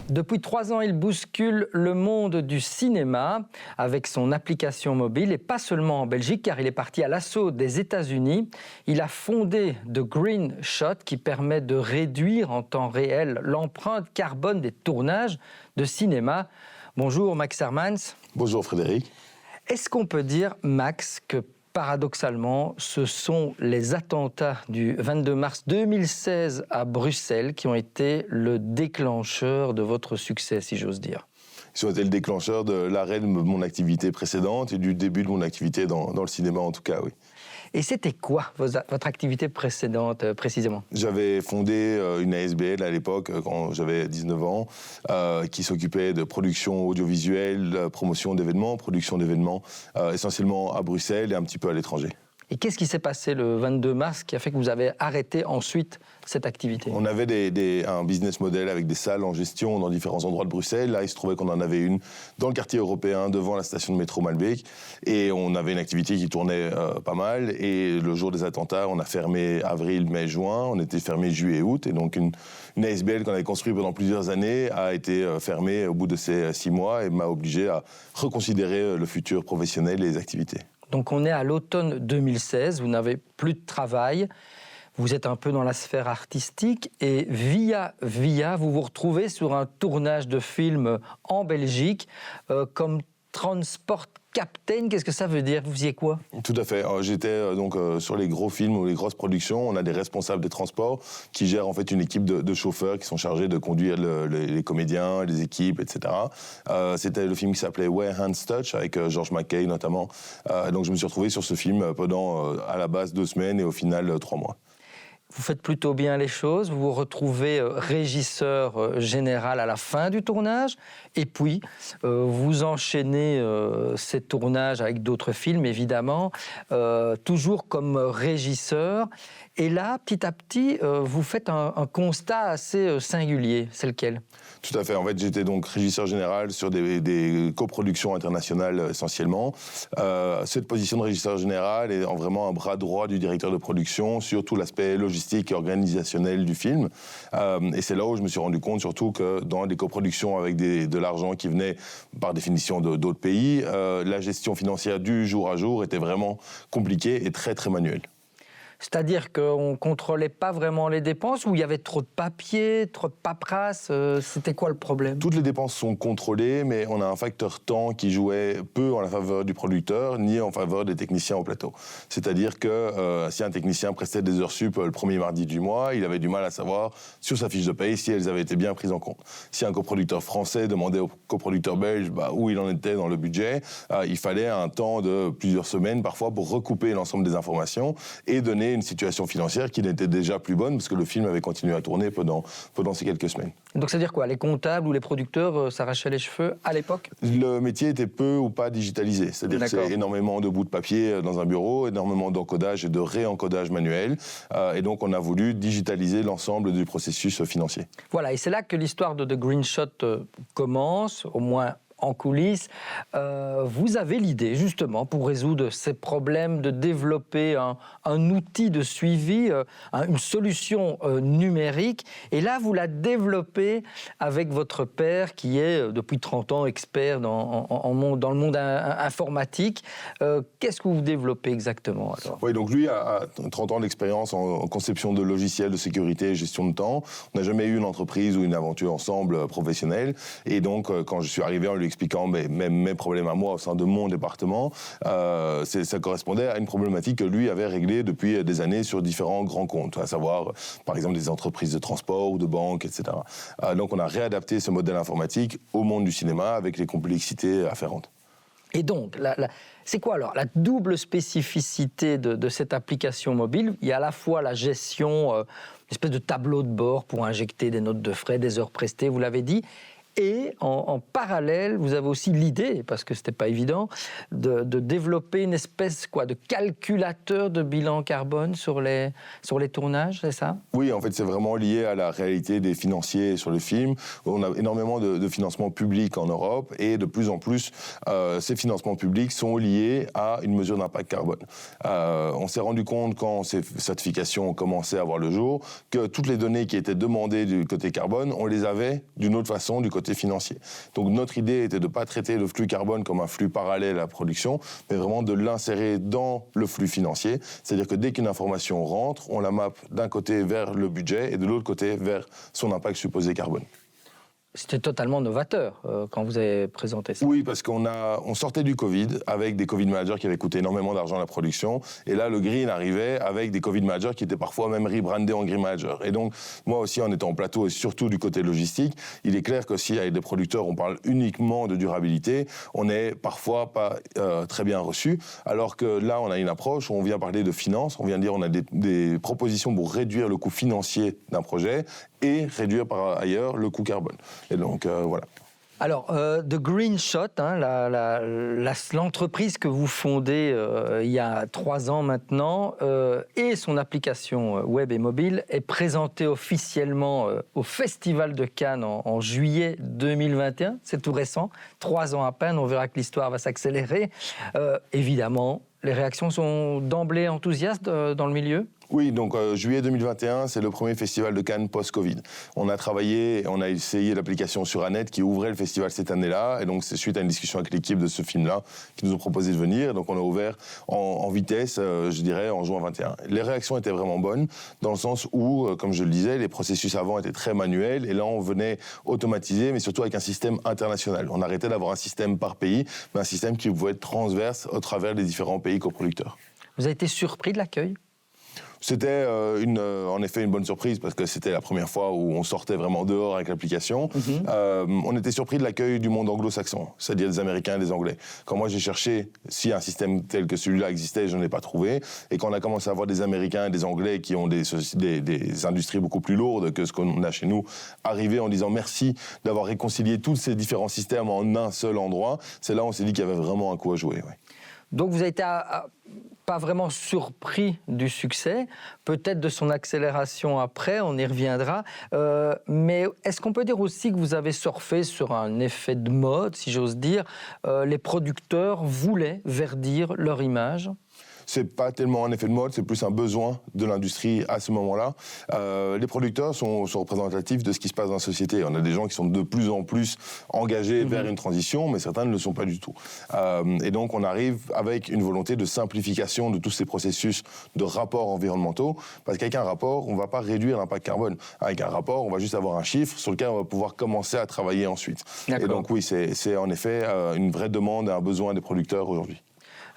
Depuis 3 ans, il bouscule le monde du cinéma avec son application mobile et pas seulement en Belgique car il est parti à l'assaut des États-Unis. Il a fondé The Green Shot qui permet de réduire en temps réel l'empreinte carbone des tournages de cinéma. Bonjour Max Hermans. Bonjour Frédéric. Est-ce qu'on peut dire, Max, que paradoxalement, ce sont les attentats du 22 mars 2016 à Bruxelles qui ont été le déclencheur de votre succès, si j'ose dire? Ils ont été le déclencheur de l'arrêt de mon activité précédente et du début de mon activité dans le cinéma en tout cas, oui. Et c'était quoi votre activité précédente précisément? J'avais fondé une ASBL à l'époque, quand j'avais 19 ans, qui s'occupait de production audiovisuelle, promotion d'événements, production d'événements essentiellement à Bruxelles et un petit peu à l'étranger. Et qu'est-ce qui s'est passé le 22 mars qui a fait que vous avez arrêté ensuite cette activité? On avait un business model avec des salles en gestion dans différents endroits de Bruxelles. Là, il se trouvait qu'on en avait une dans le quartier européen, devant la station de métro Malbeek. Et on avait une activité qui tournait pas mal. Et le jour des attentats, on a fermé avril, mai, juin. On était fermé juillet, août. Et donc, une ASBL qu'on avait construite pendant plusieurs années a été fermée au bout de ces 6 mois et m'a obligé à reconsidérer le futur professionnel et les activités. Donc on est à l'automne 2016, vous n'avez plus de travail, vous êtes un peu dans la sphère artistique et via vous vous retrouvez sur un tournage de film en Belgique comme Transport Captain. Qu'est-ce que ça veut dire? Vous faisiez quoi? Tout à fait. J'étais donc sur les gros films ou les grosses productions. On a des responsables des transports qui gèrent en fait une équipe de chauffeurs qui sont chargés de conduire les comédiens, les équipes, etc. C'était le film qui s'appelait Where Hands Touch avec George McKay notamment. Donc je me suis retrouvé sur ce film pendant à la base 2 semaines et au final 3 mois. Vous faites plutôt bien les choses, vous vous retrouvez régisseur général à la fin du tournage, et puis vous enchaînez ces tournages avec d'autres films, évidemment, toujours comme régisseur. Et là, petit à petit, vous faites un constat assez singulier. C'est lequel? Tout à fait. En fait, j'étais donc régisseur général sur des coproductions internationales essentiellement. Cette position de régisseur général est vraiment un bras droit du directeur de production sur tout l'aspect logistique et organisationnel du film. Et c'est là où je me suis rendu compte surtout que dans des coproductions avec de l'argent qui venait par définition d'autres pays, la gestion financière du jour à jour était vraiment compliquée et très très manuelle. C'est-à-dire qu'on ne contrôlait pas vraiment les dépenses ou il y avait trop de papier, trop de paperasse? C'était quoi le problème? Toutes les dépenses sont contrôlées, mais on a un facteur temps qui jouait peu en la faveur du producteur, ni en faveur des techniciens au plateau. C'est-à-dire que si un technicien prestait des heures sup le premier mardi du mois, il avait du mal à savoir sur sa fiche de paye si elles avaient été bien prises en compte. Si un coproducteur français demandait au coproducteur belge où il en était dans le budget, il fallait un temps de plusieurs semaines parfois pour recouper l'ensemble des informations et donner une situation financière qui n'était déjà plus bonne parce que le film avait continué à tourner pendant ces quelques semaines. Donc c'est-à-dire quoi? Les comptables ou les producteurs s'arrachaient les cheveux à l'époque? Le métier était peu ou pas digitalisé. C'est-à-dire que c'est énormément de bouts de papier dans un bureau, énormément d'encodage et de réencodage manuel. Et donc on a voulu digitaliser l'ensemble du processus financier. Voilà, et c'est là que l'histoire de The Green Shot commence, au moins en coulisses. Vous avez l'idée, justement, pour résoudre ces problèmes, de développer un outil de suivi, une solution numérique. Et là, vous la développez avec votre père, qui est, depuis 30 ans, expert dans le monde informatique. Qu'est-ce que vous développez exactement, alors? Oui, donc lui a 30 ans d'expérience en conception de logiciels de sécurité et gestion de temps. On n'a jamais eu une entreprise ou une aventure ensemble professionnelle. Et donc, quand je suis arrivé en lui expliquant même mes problèmes à moi au sein de mon département, ça correspondait à une problématique que lui avait réglée depuis des années sur différents grands comptes, à savoir par exemple des entreprises de transport ou de banques, etc. Donc on a réadapté ce modèle informatique au monde du cinéma avec les complexités afférentes. Et donc, c'est quoi alors la double spécificité de cette application mobile? Il y a à la fois la gestion, une espèce de tableau de bord pour injecter des notes de frais, des heures prestées, vous l'avez dit, Et en parallèle, vous avez aussi l'idée, parce que ce n'était pas évident, de développer une espèce de calculateur de bilan carbone sur les tournages, c'est ça? Oui, en fait, c'est vraiment lié à la réalité des financiers sur le film. On a énormément de financements publics en Europe et de plus en plus, ces financements publics sont liés à une mesure d'impact carbone. On s'est rendu compte, quand ces certifications ont commencé à voir le jour, que toutes les données qui étaient demandées du côté carbone, on les avait d'une autre façon du côté financier. Donc notre idée était de ne pas traiter le flux carbone comme un flux parallèle à la production, mais vraiment de l'insérer dans le flux financier. C'est-à-dire que dès qu'une information rentre, on la mappe d'un côté vers le budget et de l'autre côté vers son impact supposé carbone. C'était totalement novateur quand vous avez présenté ça. Oui, parce on sortait du Covid avec des Covid managers qui avaient coûté énormément d'argent à la production. Et là, le green arrivait avec des Covid managers qui étaient parfois même rebrandés en green manager. Et donc, moi aussi, en étant en plateau et surtout du côté logistique, il est clair que si avec des producteurs, on parle uniquement de durabilité, on n'est parfois pas très bien reçu. Alors que là, on a une approche où on vient parler de finance, on vient dire on a des propositions pour réduire le coût financier d'un projet et réduire par ailleurs le coût carbone. Et donc, voilà. Alors, The Green Shot, l'entreprise que vous fondez il y a 3 ans maintenant, et son application web et mobile est présentée officiellement au Festival de Cannes en juillet 2021. C'est tout récent, 3 ans à peine, on verra que l'histoire va s'accélérer. Évidemment, les réactions sont d'emblée enthousiastes dans le milieu? Oui, donc juillet 2021, c'est le premier festival de Cannes post-Covid. On a travaillé, on a essayé l'application sur Annette qui ouvrait le festival cette année-là, et donc c'est suite à une discussion avec l'équipe de ce film-là qui nous ont proposé de venir. Donc on a ouvert en vitesse, je dirais, en juin 21. Les réactions étaient vraiment bonnes, dans le sens où, comme je le disais, les processus avant étaient très manuels, et là on venait automatiser, mais surtout avec un système international. On arrêtait d'avoir un système par pays, mais un système qui pouvait être transverse au travers des différents pays coproducteurs. Vous avez été surpris de l'accueil ? C'était en effet une bonne surprise parce que c'était la première fois où on sortait vraiment dehors avec l'application. On était surpris de l'accueil du monde anglo-saxon, c'est-à-dire des Américains et des Anglais. Quand moi j'ai cherché si un système tel que celui-là existait, je n'en ai pas trouvé. Et quand on a commencé à avoir des Américains et des Anglais qui ont des industries beaucoup plus lourdes que ce qu'on a chez nous, arriver en disant merci d'avoir réconcilié tous ces différents systèmes en un seul endroit, c'est là où on s'est dit qu'il y avait vraiment un coup à jouer. Ouais. Donc vous avez été pas vraiment surpris du succès, peut-être de son accélération après, on y reviendra. Mais est-ce qu'on peut dire aussi que vous avez surfé sur un effet de mode, si j'ose dire? Les producteurs voulaient verdir leur image? C'est pas tellement un effet de mode, c'est plus un besoin de l'industrie à ce moment-là. Les producteurs sont représentatifs de ce qui se passe dans la société. On a des gens qui sont de plus en plus engagés vers une transition, mais certains ne le sont pas du tout. Et donc on arrive avec une volonté de simplification de tous ces processus de rapports environnementaux, parce qu'avec un rapport, on ne va pas réduire l'impact carbone. Avec un rapport, on va juste avoir un chiffre sur lequel on va pouvoir commencer à travailler ensuite. Et donc oui, c'est en effet une vraie demande et un besoin des producteurs aujourd'hui.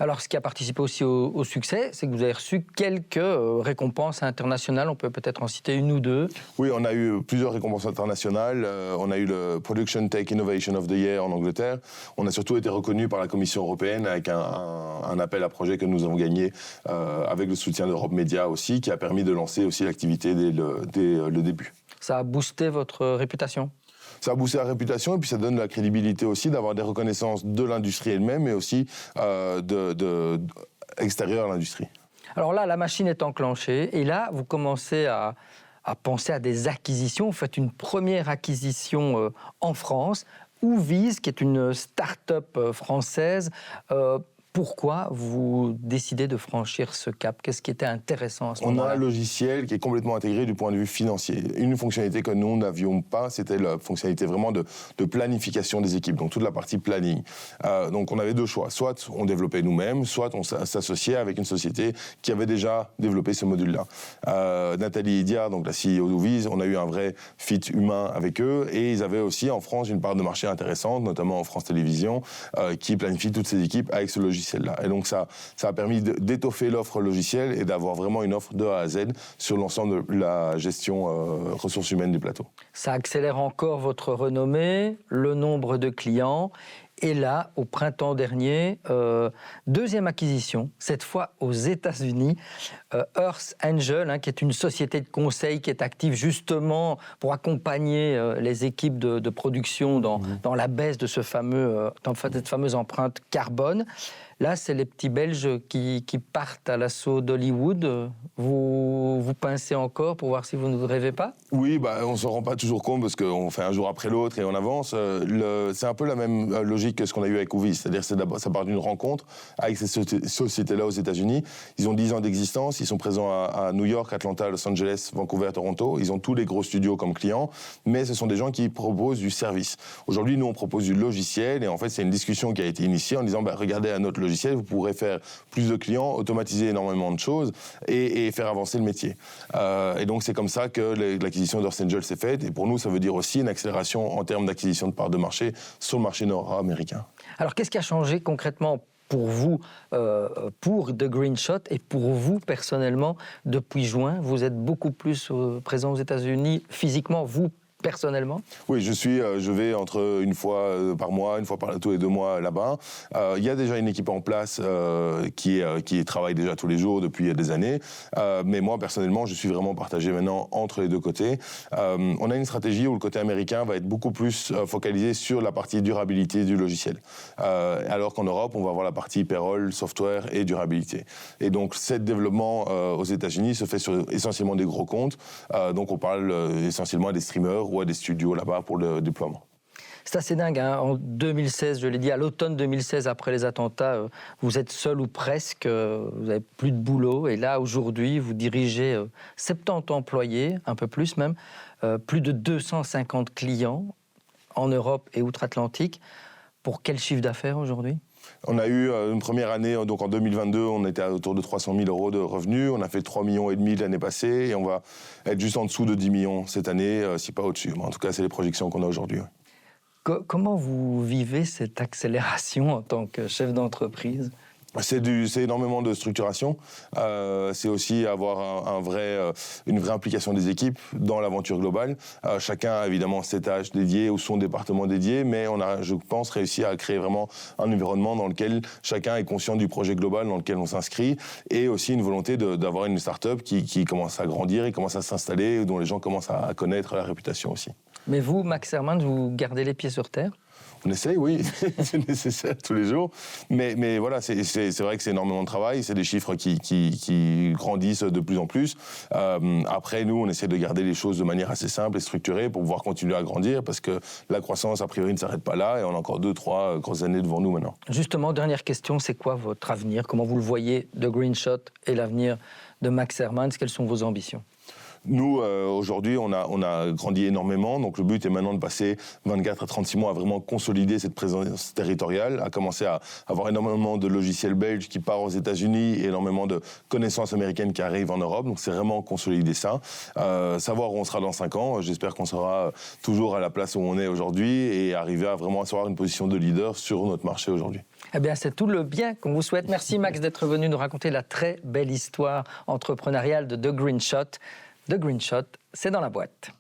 Alors, ce qui a participé aussi au succès, c'est que vous avez reçu quelques récompenses internationales. On peut peut-être en citer une ou deux. Oui, on a eu plusieurs récompenses internationales. On a eu le Production Tech Innovation of the Year en Angleterre. On a surtout été reconnu par la Commission européenne avec un appel à projet que nous avons gagné avec le soutien d'Europe Média aussi, qui a permis de lancer aussi l'activité dès le début. Ça a boosté votre réputation ? Ça a boosté la réputation et puis ça donne la crédibilité aussi d'avoir des reconnaissances de l'industrie elle-même, mais aussi extérieures à l'industrie. Alors là, la machine est enclenchée et là, vous commencez à penser à des acquisitions. Vous faites une première acquisition en France, Ouvise, qui est une start-up française. Pourquoi vous décidez de franchir ce cap? Qu'est-ce qui était intéressant à ce moment-là? On a un logiciel qui est complètement intégré du point de vue financier. Une fonctionnalité que nous n'avions pas, c'était la fonctionnalité vraiment de planification des équipes, donc toute la partie planning. Donc on avait deux choix. Soit on développait nous-mêmes, soit on s'associait avec une société qui avait déjà développé ce module-là. Nathalie Idia, donc la CEO d'Ouvise, on a eu un vrai fit humain avec eux et ils avaient aussi en France une part de marché intéressante, notamment en France Télévisions, qui planifie toutes ces équipes avec ce logiciel. Et donc ça a permis d'étoffer l'offre logicielle et d'avoir vraiment une offre de A à Z sur l'ensemble de la gestion ressources humaines du plateau. Ça accélère encore votre renommée, le nombre de clients Et là, au printemps dernier, deuxième acquisition, cette fois aux États-Unis, Earth Angel, qui est une société de conseil qui est active justement pour accompagner les équipes de production dans la baisse de cette fameuse empreinte carbone. Là, c'est les petits Belges qui partent à l'assaut d'Hollywood. Vous pincez encore pour voir si vous ne rêvez pas ? Oui, on ne s'en rend pas toujours compte parce qu'on fait un jour après l'autre et on avance. C'est un peu la même logique que ce qu'on a eu avec Ouvis. C'est-à-dire que ça part d'une rencontre avec ces sociétés-là aux États-Unis. Ils ont 10 ans d'existence. Ils sont présents à New York, Atlanta, Los Angeles, Vancouver, Toronto. Ils ont tous les gros studios comme clients, mais ce sont des gens qui proposent du service. Aujourd'hui, nous, on propose du logiciel et en fait, c'est une discussion qui a été initiée en disant regardez à notre logiciel, vous pourrez faire plus de clients, automatiser énormément de choses et faire avancer le métier. Et donc, c'est comme ça que l'acquisition d'Earth Angel s'est faite. Et pour nous, ça veut dire aussi une accélération en termes d'acquisition de parts de marché sur le marché nord-américain. Alors, qu'est-ce qui a changé concrètement pour vous, pour The Green Shot et pour vous personnellement depuis juin? Vous êtes beaucoup plus présent aux États-Unis physiquement, vous personnellement? Oui, je vais entre une fois par mois, une fois tous les 2 mois là-bas. Il y a déjà une équipe en place qui travaille déjà tous les jours depuis des années. Mais moi, personnellement, je suis vraiment partagé maintenant entre les deux côtés. On a une stratégie où le côté américain va être beaucoup plus focalisé sur la partie durabilité du logiciel. Alors qu'en Europe, on va avoir la partie payroll, software et durabilité. Et donc, ce développement aux États-Unis se fait sur essentiellement des gros comptes. Donc, on parle essentiellement à des streamers ou à des studios là-bas pour le déploiement. C'est assez dingue. En 2016, je l'ai dit, à l'automne 2016, après les attentats, vous êtes seul ou presque, vous n'avez plus de boulot. Et là, aujourd'hui, vous dirigez 70 employés, un peu plus même, plus de 250 clients en Europe et outre-Atlantique. Pour quel chiffre d'affaires aujourd'hui ? On a eu une première année, donc en 2022, on était autour de 300 000 euros de revenus. On a fait 3,5 millions l'année passée et on va être juste en dessous de 10 millions cette année, si pas au-dessus. En tout cas, c'est les projections qu'on a aujourd'hui. Comment vous vivez cette accélération en tant que chef d'entreprise ? C'est énormément de structuration. C'est aussi avoir une vraie implication des équipes dans l'aventure globale. Chacun a évidemment ses tâches dédiées ou son département dédié, mais on a, je pense, réussi à créer vraiment un environnement dans lequel chacun est conscient du projet global dans lequel on s'inscrit et aussi une volonté d'avoir une start-up qui commence à grandir et commence à s'installer, dont les gens commencent à connaître la réputation aussi. Mais vous, Max Herrmann, vous gardez les pieds sur terre ? On essaye, oui, c'est nécessaire tous les jours. Mais voilà, c'est vrai que c'est énormément de travail, c'est des chiffres qui grandissent de plus en plus. Après, nous, on essaie de garder les choses de manière assez simple et structurée pour pouvoir continuer à grandir, parce que la croissance, a priori, ne s'arrête pas là, et on a encore 2-3 grosses années devant nous maintenant. Justement, dernière question, c'est quoi votre avenir ? Comment vous le voyez, The Green Shot et l'avenir de Max Herrmann ? Quelles sont vos ambitions ? Nous, aujourd'hui, on a grandi énormément. Donc, le but est maintenant de passer 24 à 36 mois à vraiment consolider cette présence territoriale, à commencer à avoir énormément de logiciels belges qui partent aux États-Unis et énormément de connaissances américaines qui arrivent en Europe. Donc, c'est vraiment consolider ça. Savoir où on sera dans 5 ans. J'espère qu'on sera toujours à la place où on est aujourd'hui et arriver à vraiment avoir une position de leader sur notre marché aujourd'hui. Eh bien, c'est tout le bien qu'on vous souhaite. Merci, Max, d'être venu nous raconter la très belle histoire entrepreneuriale de The Green Shot. The Green Shot, c'est dans la boîte.